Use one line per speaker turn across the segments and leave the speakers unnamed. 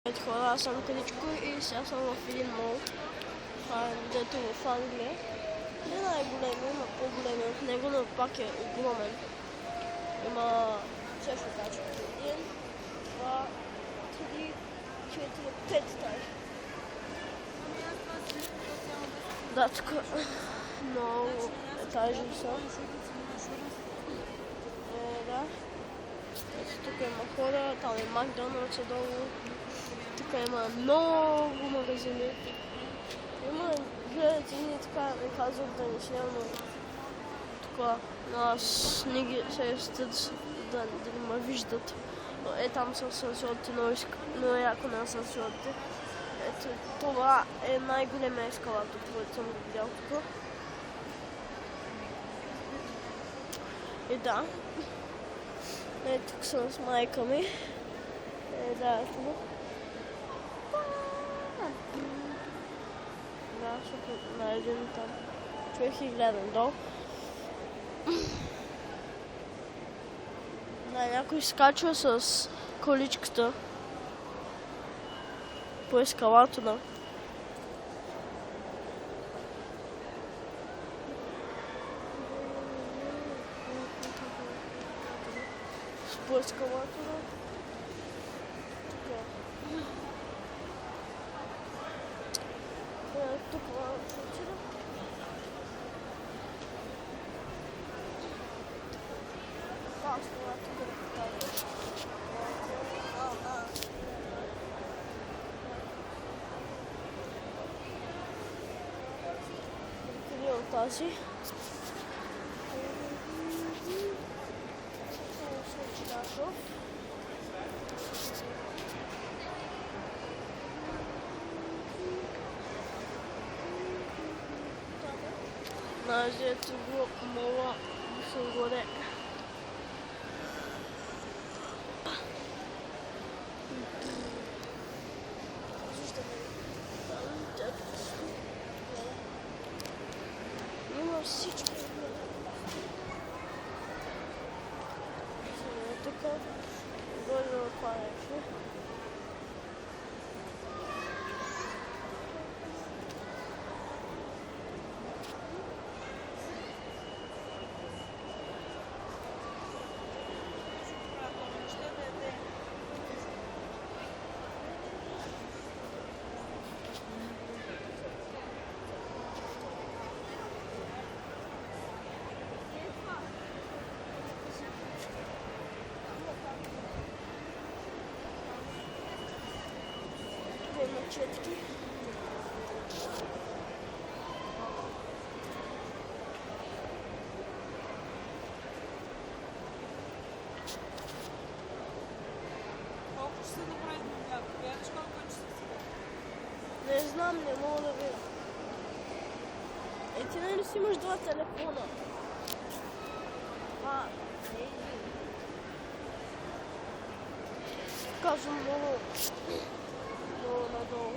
Ходила съм количко и сега съм в един мол, дето в Англия. Не най-големи, има по-големи от него, но пак е огромен. Има 6 етажа. 1, 2, 3, 4, 5 етажа. Да, тук много етажи са. Да. Тук има хора, там е Макдоналдс долу. Тук има много магазини. Има гледатини, така ми казват да не снимам, но тук нас не ги сещат да не ме виждат. Там са асансьорите, но яко на асансьорите. Ето това е най-големия ескалатор, който съм видял тук. И да. Тук съм с майка ми. Да, ето. Да, защото на един там човек и гледам долу. Да, някой скачва с количката по ескалатора. По ескалатора. Тук ще отида. Тук да покажа. Къде е от тази? Ето го мола съм горе. Има всичко. Тук горе да отпадеше. Четки.
Колко ще се направи на тях? Гледаш колко ще се сега?
Не знам, не мога да видя. Ти нали си имаш два телефона? Казвам много надолу.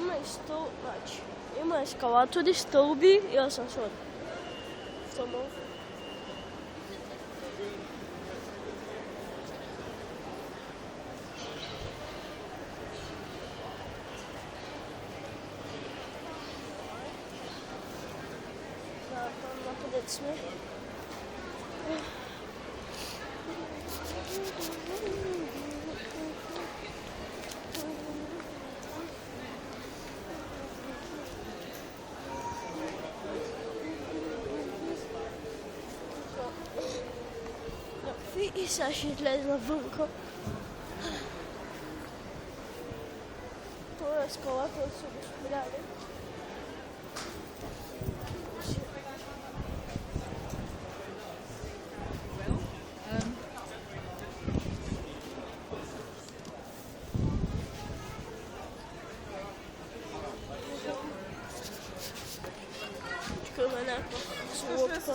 Има и стълб, значи. Има ескалатори, стълби и асансьори. Само. Да, там напред сме. И сега ще излезна вънка. Това е ескалатор, са го спряли. Тук има някаква лодка.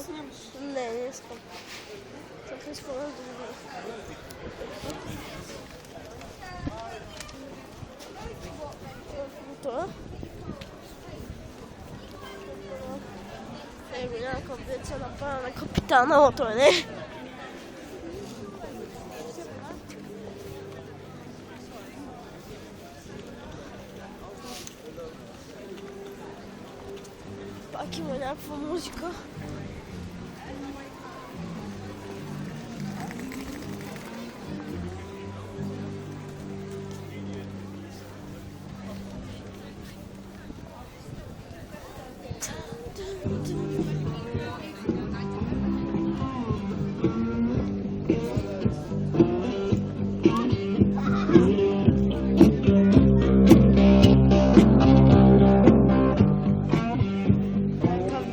Не искам. Само искам да видя. Това. Его някакъв деца направя на капитана, но той не. Пак има някаква музика.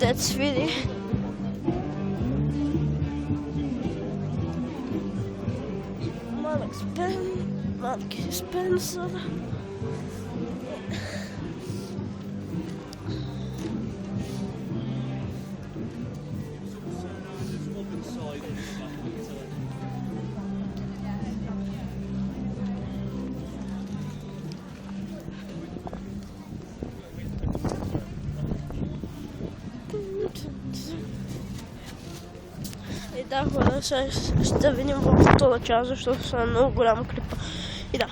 Дет свири. Малък Спенсър. И да, хора, ще видим в втората част, защото са много голям клип. И да.